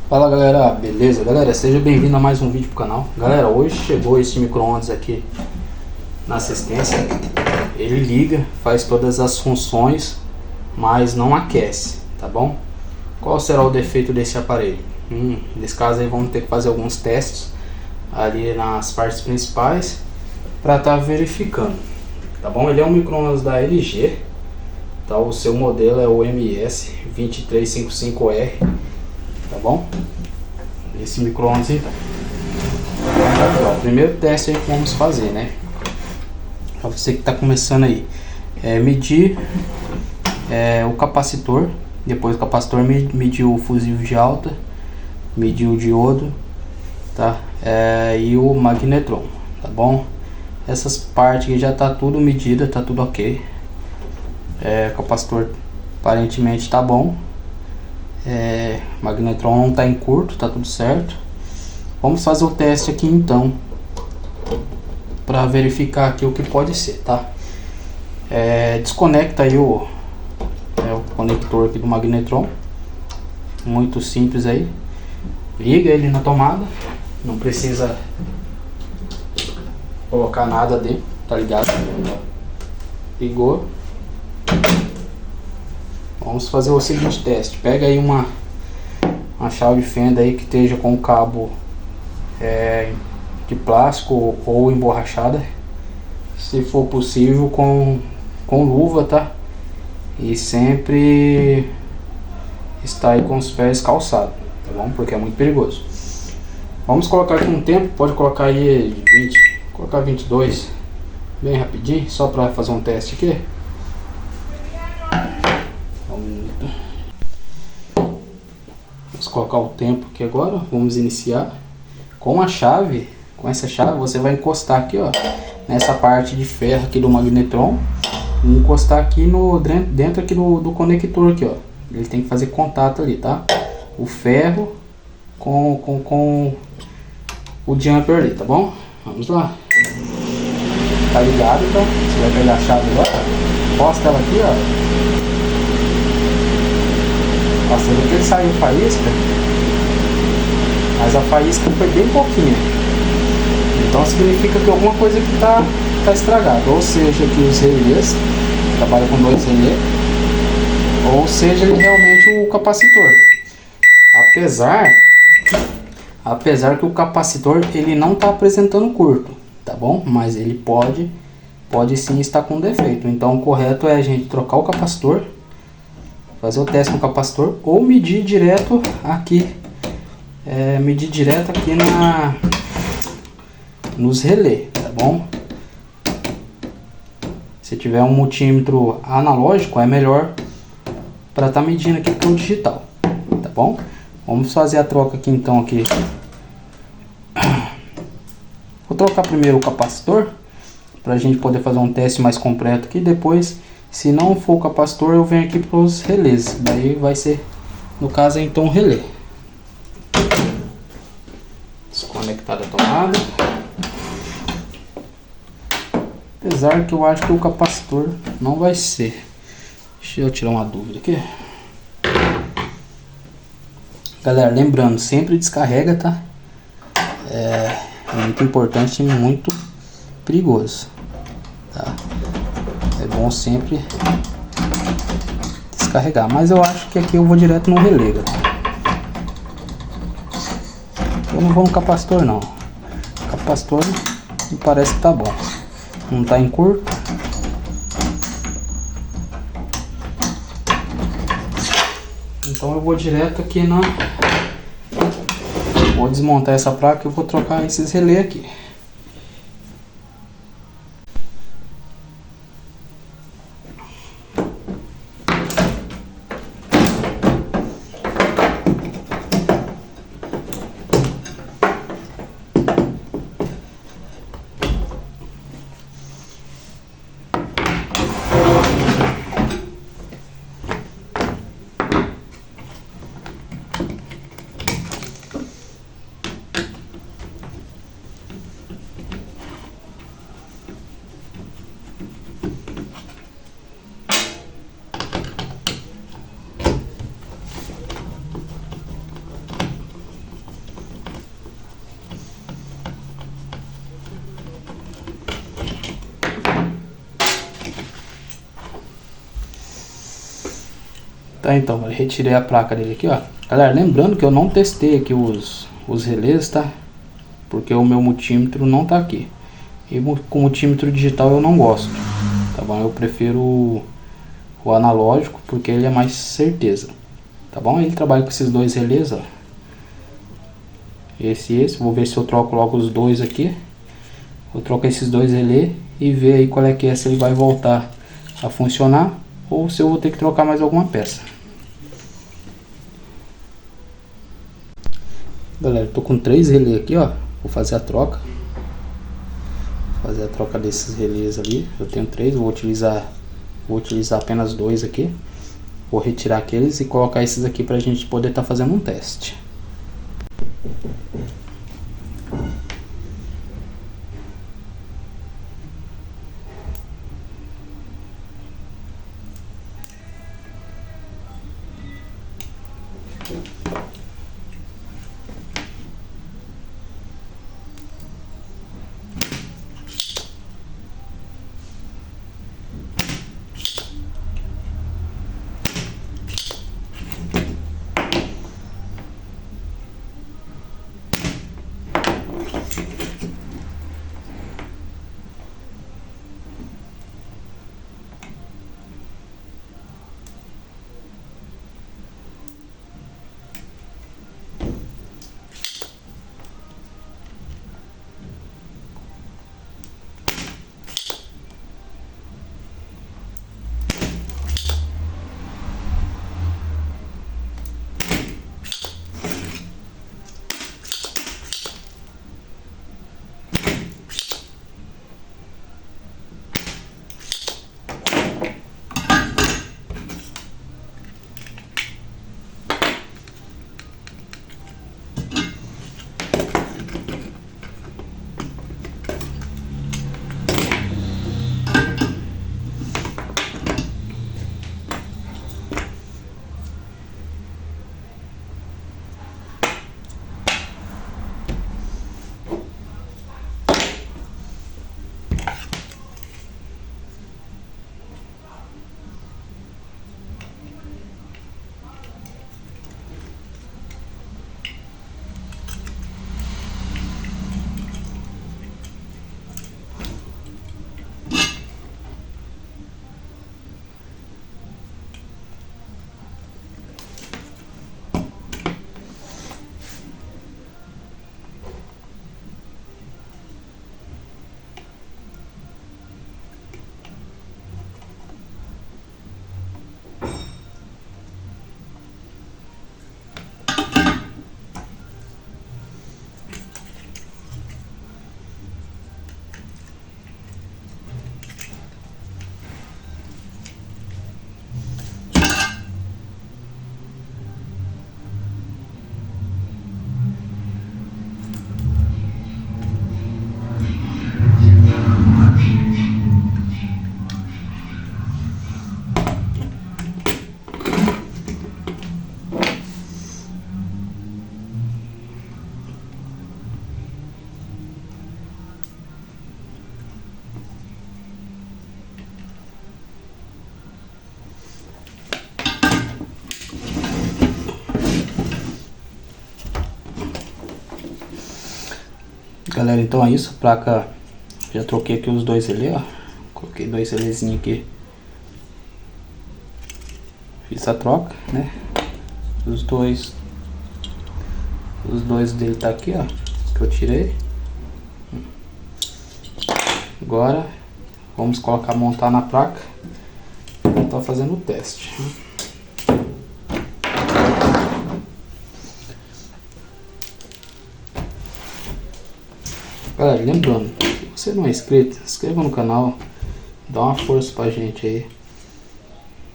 Fala galera, beleza? Galera, seja bem-vindo a mais um vídeo pro canal. Galera, hoje chegou esse micro-ondas aqui na assistência. Ele liga, faz todas as funções, mas não aquece, tá bom? Qual será o defeito desse aparelho? Nesse caso aí vamos ter que fazer alguns testes ali nas partes principais para estar verificando, tá bom? Ele é um micro-ondas da LG, tá? O seu modelo é o MS2355R, tá bom? Esse micro-ondas então. O primeiro teste aí que vamos fazer, né? Para você que está começando aí, medir o capacitor. Depois do capacitor, medir o fusível de alta, medir o diodo, tá? E o magnetron, tá bom? Essas partes aqui já tá tudo medida, tá tudo ok. O capacitor aparentemente tá bom. Magnetron não tá em curto, tá tudo certo. Vamos fazer o teste aqui então, para verificar aqui o que pode ser, tá? Desconecta aí o conector aqui do magnetron, muito simples aí. Liga ele na tomada, não precisa colocar nada dentro, tá ligado? Ligou. Vamos fazer o seguinte teste. Pega aí uma chave de fenda aí que esteja com cabo de plástico ou emborrachada, se for possível com luva, tá? E sempre está aí com os pés calçados, tá bom? Porque é muito perigoso. Vamos colocar aqui um tempo, pode colocar aí 20, colocar 22, bem rapidinho, só para fazer um teste aqui. Vamos colocar o tempo aqui agora, vamos iniciar. Com a chave, com essa chave você vai encostar aqui, ó, nessa parte de ferro aqui do magnetron, e encostar aqui dentro aqui do conector aqui, ó. Ele tem que fazer contato ali, tá? O ferro com o jumper ali, tá bom? Vamos lá. Tá ligado, tá? Você vai pegar a chave agora, encosta ela aqui, ó. Nossa, você vê que ele saiu faísca, mas a faísca foi bem pouquinho. Então significa que alguma coisa aqui tá estragada. Ou seja, que os relés, trabalha com dois relés, ou seja, ele realmente o capacitor. Apesar que o capacitor ele não está apresentando curto, tá bom? Mas ele pode sim estar com defeito. Então o correto é a gente trocar o capacitor, fazer o teste no capacitor, ou medir direto aqui, nos relés, tá bom? Se tiver um multímetro analógico é melhor para estar medindo aqui com o digital, tá bom? Vamos fazer a troca aqui então aqui. Vou trocar primeiro o capacitor para a gente poder fazer um teste mais completo aqui. Depois, se não for o capacitor, eu venho aqui para os relés. Daí vai ser, no caso, então o relé. Desconectada a tomada. Apesar que eu acho que o capacitor não vai ser. Deixa eu tirar uma dúvida aqui. Galera, lembrando, sempre descarrega, tá? É muito importante e muito perigoso, tá? É bom sempre descarregar, mas eu acho que aqui eu vou direto no relé, galera. Eu não vou no capacitor não. O capacitor me parece que tá bom, não tá em curto. Então eu vou direto aqui na... Vou desmontar essa placa e eu vou trocar esses relés aqui. Tá, então, eu retirei a placa dele aqui, ó. Galera, lembrando que eu não testei aqui os relés, tá? Porque o meu multímetro não tá aqui. E com multímetro digital eu não gosto, tá bom? Eu prefiro o analógico porque ele é mais certeza, tá bom? Ele trabalha com esses dois relés, ó. Esse e esse. Vou ver se eu troco logo os dois aqui. Vou trocar esses dois relés e ver aí qual é que é, se ele vai voltar a funcionar ou se eu vou ter que trocar mais alguma peça. Galera, tô com 3 relés aqui, ó. Vou fazer a troca. Vou fazer a troca desses relés ali. Eu tenho 3, vou utilizar apenas 2 aqui. Vou retirar aqueles e colocar esses aqui pra gente poder estar fazendo um teste. Galera, então é isso. A placa, já troquei aqui os dois relés, ó. Coloquei 2 relésinhos aqui. Fiz a troca, né? Os dois dele tá aqui, ó, que eu tirei. Agora vamos montar na placa. Eu tô fazendo o teste. Galera, lembrando, se você não é inscrito, se inscreva no canal, dá uma força pra gente aí.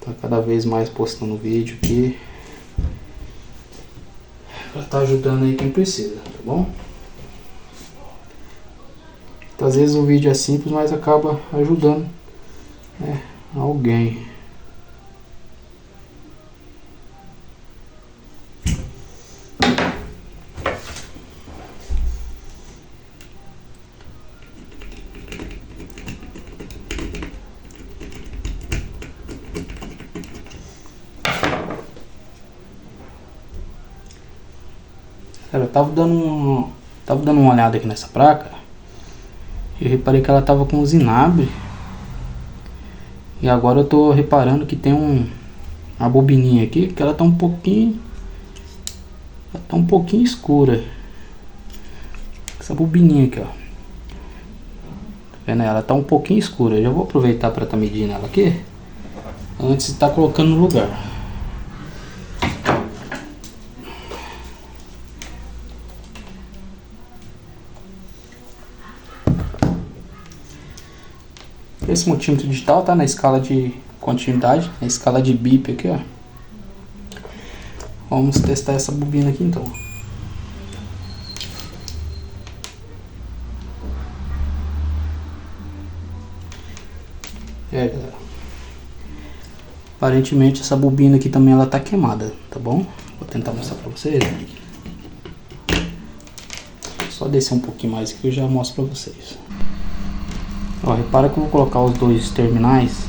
Tá cada vez mais postando vídeo aqui, pra tá ajudando aí quem precisa, tá bom? Então, às vezes o vídeo é simples, mas acaba ajudando, né, alguém. Cara, eu tava dando uma olhada aqui nessa placa. Eu reparei que ela tava com os inabres. E agora eu tô reparando que tem uma bobininha aqui que ela tá um pouquinho escura. Essa bobininha aqui, ó. Tá vendo? Ela tá um pouquinho escura. Eu já vou aproveitar para estar medindo ela aqui antes de estar colocando no lugar. Esse multímetro digital tá na escala de continuidade, na escala de bip aqui, ó. Vamos testar essa bobina aqui então. Galera, aparentemente essa bobina aqui também ela tá queimada, tá bom? Vou tentar mostrar pra vocês. Só descer um pouquinho mais aqui eu já mostro pra vocês. Ó, repara que eu vou colocar os dois terminais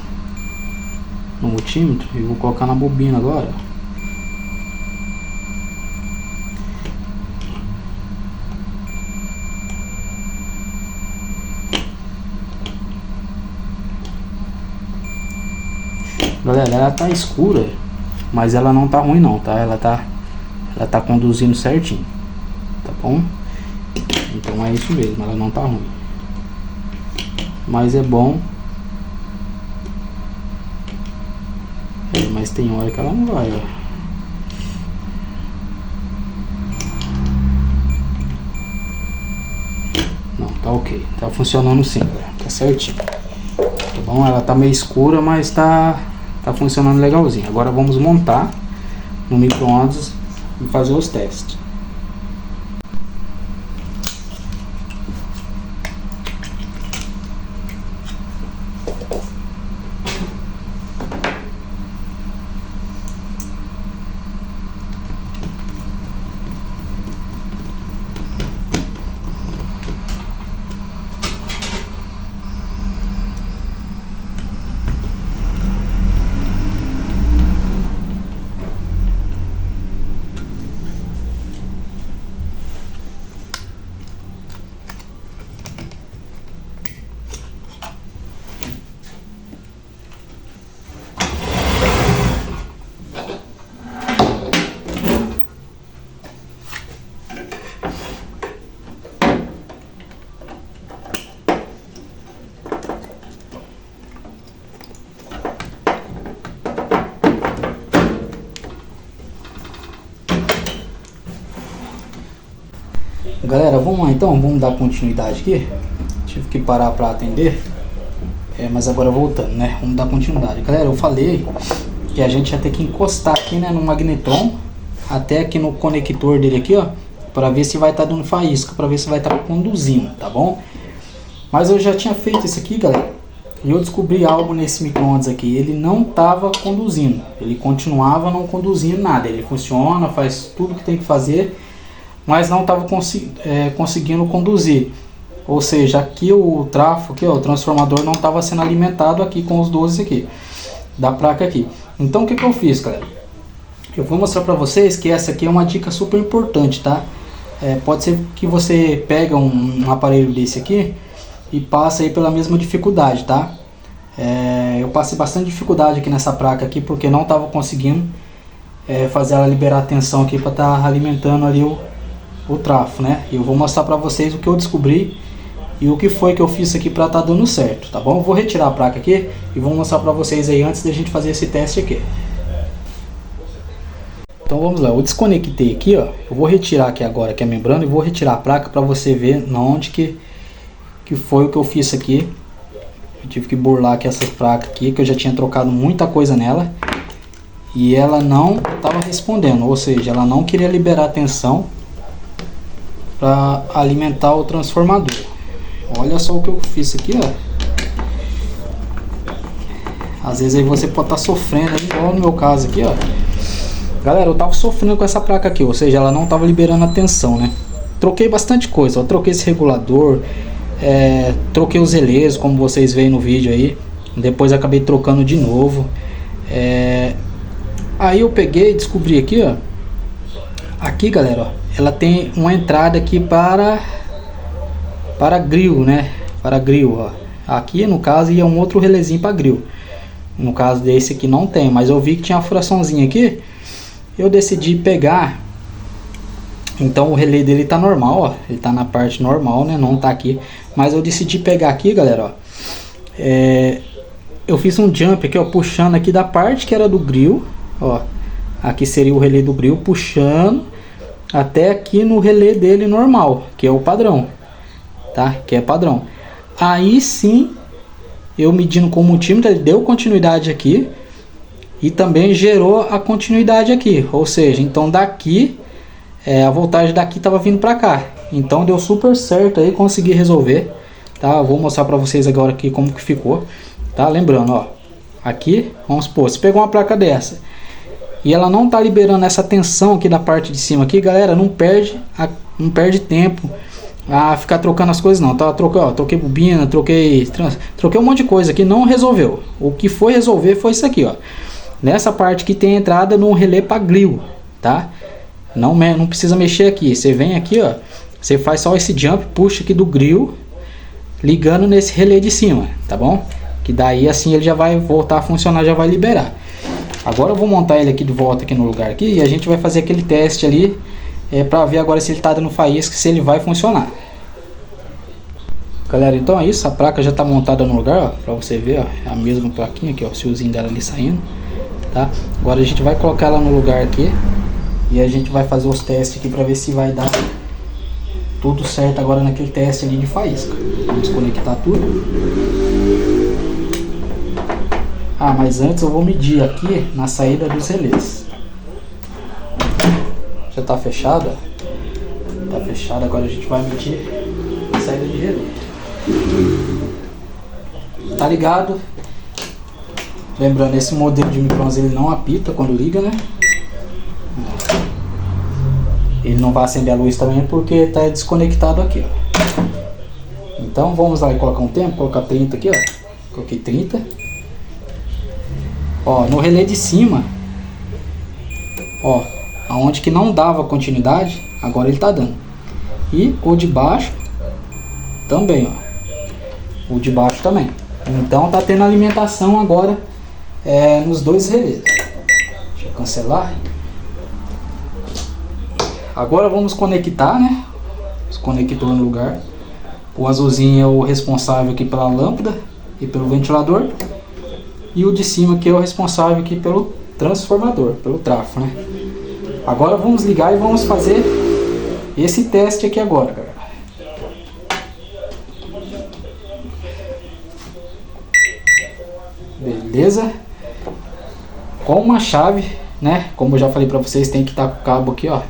no multímetro e vou colocar na bobina agora. Galera, ela tá escura, mas ela não tá ruim não, tá? Ela tá conduzindo certinho, tá bom? Então é isso mesmo, ela não tá ruim. Mas é bom. Mas tem hora que ela não vai, ó. Não, tá ok. Tá funcionando sim, tá certinho. Tá bom? Ela tá meio escura, mas tá funcionando legalzinho. Agora vamos montar no micro-ondas e fazer os testes. Galera, vamos lá então, vamos dar continuidade aqui. Tive que parar para atender, mas agora voltando, né? Vamos dar continuidade. Galera, eu falei que a gente ia ter que encostar aqui, né, no magnetron, até aqui no conector dele aqui, ó, para ver se vai estar dando faísca, para ver se vai estar conduzindo, tá bom? Mas eu já tinha feito isso aqui, galera, e eu descobri algo nesse micro-ondas aqui. Ele não estava conduzindo, ele continuava não conduzindo nada. Ele funciona, faz tudo que tem que fazer, mas não estava conseguindo conduzir. Ou seja, aqui o trafo, aqui, ó, o transformador não estava sendo alimentado aqui com os 12 aqui da placa aqui. Então o que eu fiz, galera? Eu vou mostrar para vocês que essa aqui é uma dica super importante, tá? Pode ser que você pega um aparelho desse aqui e passa aí pela mesma dificuldade, tá? Eu passei bastante dificuldade aqui nessa placa aqui porque não estava conseguindo fazer ela liberar a tensão aqui para estar alimentando ali o trafo, né? E eu vou mostrar para vocês o que eu descobri e o que foi que eu fiz aqui para estar dando certo, tá bom? Eu vou retirar a placa aqui e vou mostrar para vocês aí antes da gente fazer esse teste aqui. Então vamos lá, eu desconectei aqui, ó. Eu vou retirar aqui agora aqui a membrana e vou retirar a placa para você ver na onde que foi o que eu fiz aqui. Eu tive que burlar aqui essa placa aqui, que eu já tinha trocado muita coisa nela e ela não estava respondendo, ou seja, ela não queria liberar a tensão para alimentar o transformador. Olha só o que eu fiz aqui, ó. Às vezes aí você pode estar sofrendo, igual no meu caso aqui, ó. Galera, eu tava sofrendo com essa placa aqui, ou seja, ela não tava liberando a tensão, né? Troquei bastante coisa, ó. Troquei esse regulador, troquei os relés, como vocês veem no vídeo aí. Depois acabei trocando de novo. Aí eu peguei e descobri aqui, ó, Aqui, galera, ó, ela tem uma entrada aqui para grill, né? Para grill, ó. Aqui no caso ia um outro relézinho para grill. No caso desse aqui não tem, mas eu vi que tinha uma furaçãozinha aqui. Eu decidi pegar. Então o relé dele tá normal, ó. Ele tá na parte normal, né? Não tá aqui. Mas eu decidi pegar aqui, galera, ó. Eu fiz um jump aqui, ó, puxando aqui da parte que era do grill, ó. Aqui seria o relé do grill, puxando até aqui no relé dele normal, que é o padrão, tá? Que é padrão. Aí sim, eu medindo com o multímetro, ele deu continuidade aqui e também gerou a continuidade aqui. Ou seja, então daqui, a voltagem daqui estava vindo para cá. Então deu super certo aí, consegui resolver, tá? Eu vou mostrar para vocês agora aqui como que ficou, tá? Lembrando, ó, aqui, vamos supor, se pegou uma placa dessa e ela não tá liberando essa tensão aqui da parte de cima aqui, galera, não perde tempo a ficar trocando as coisas não, tá? Troquei bobina, troquei um monte de coisa aqui, não resolveu. O que foi resolver foi isso aqui, ó. Nessa parte que tem entrada no relé para grill, tá? Não precisa mexer aqui, você vem aqui, ó, você faz só esse jump, puxa aqui do grill, ligando nesse relé de cima, tá bom? Que daí assim ele já vai voltar a funcionar, já vai liberar. Agora eu vou montar ele aqui de volta aqui no lugar aqui e a gente vai fazer aquele teste ali para ver agora se ele tá dando faísca, se ele vai funcionar. Galera, então é isso, a placa já tá montada no lugar, ó, para você ver, ó, é a mesma plaquinha aqui, ó, o fiozinho dela ali saindo, tá? Agora a gente vai colocar ela no lugar aqui e a gente vai fazer os testes aqui para ver se vai dar tudo certo agora naquele teste ali de faísca. Vamos conectar tudo. Ah, mas antes eu vou medir aqui na saída dos relés. Já tá fechado, ó. Tá fechado, agora a gente vai medir a saída de relé. Tá ligado? Lembrando, esse modelo de micro-ondas ele não apita quando liga, né? Ele não vai acender a luz também porque está desconectado aqui, ó. Então vamos lá e colocar um tempo, colocar 30 aqui, ó. Coloquei 30. Ó, no relé de cima, ó, aonde que não dava continuidade, agora ele tá dando. E o de baixo também, ó. O de baixo também. Então tá tendo alimentação agora nos dois relés. Deixa eu cancelar. Agora vamos conectar, né? Os conectores no lugar. O azulzinho é o responsável aqui pela lâmpada e pelo ventilador. E o de cima que é o responsável aqui pelo transformador, pelo trafo, né? Agora vamos ligar e vamos fazer esse teste aqui agora, galera. Beleza? Com uma chave, né? Como eu já falei pra vocês, tem que estar com o cabo aqui, ó,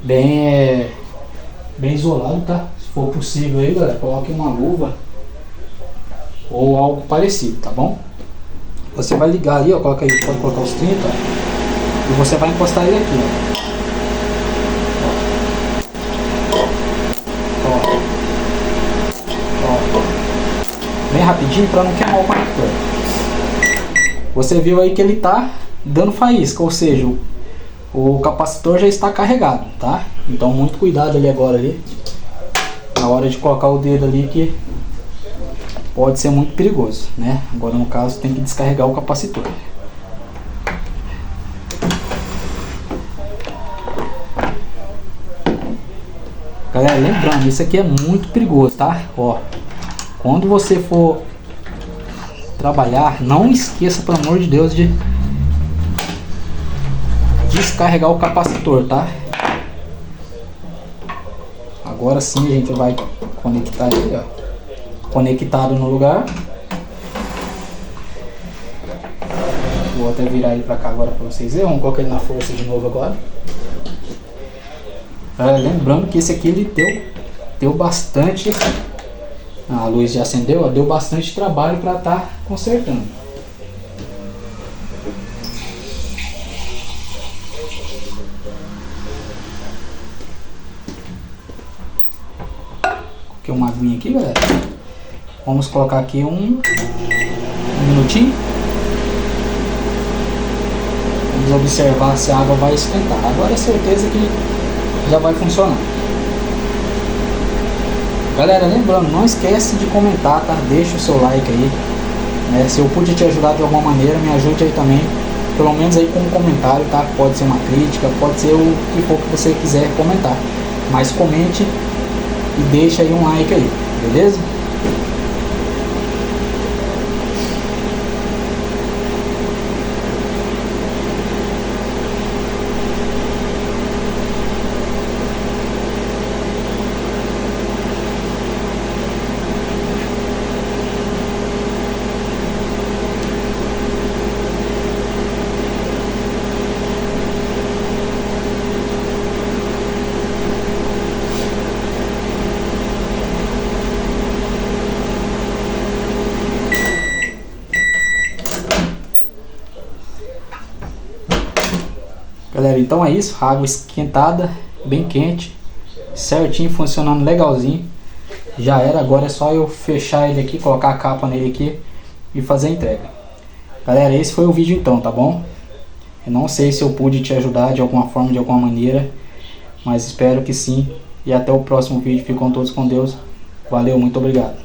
bem isolado, tá? Se for possível aí, galera, coloque uma luva ou algo parecido, tá bom? Você vai ligar ali, ó, coloca aí, pode colocar os 30, ó, e você vai encostar ele aqui, ó. Bem rapidinho para não queimar o conector. Você viu aí que ele tá dando faísca, ou seja, o capacitor já está carregado, tá? Então muito cuidado ali agora ali, na hora de colocar o dedo ali, que pode ser muito perigoso, né? Agora no caso tem que descarregar o capacitor. Galera, lembrando, isso aqui é muito perigoso, tá? Ó, quando você for trabalhar, não esqueça, pelo amor de Deus, de descarregar o capacitor, tá? Agora sim a gente vai conectar ele, ó, conectado no lugar. Vou até virar ele pra cá agora pra vocês verem. Vamos colocar ele na força de novo agora. Lembrando que esse aqui ele deu bastante. A luz já acendeu, ó, deu bastante trabalho para estar consertando. Coloquei uma aguinha aqui, galera. Vamos colocar aqui um minutinho. Vamos observar se a água vai esquentar. Agora é certeza que já vai funcionar. Galera, lembrando, não esquece de comentar, tá? Deixa o seu like aí, né? Se eu pude te ajudar de alguma maneira, me ajude aí também, pelo menos aí com um comentário, tá? Pode ser uma crítica, pode ser o que for que você quiser comentar, mas comente e deixa aí um like aí, beleza? Galera, então é isso, água esquentada, bem quente, certinho, funcionando legalzinho. Já era, agora é só eu fechar ele aqui, colocar a capa nele aqui e fazer a entrega. Galera, esse foi o vídeo então, tá bom? Eu não sei se eu pude te ajudar de alguma forma, de alguma maneira, mas espero que sim. E até o próximo vídeo, ficam todos com Deus. Valeu, muito obrigado.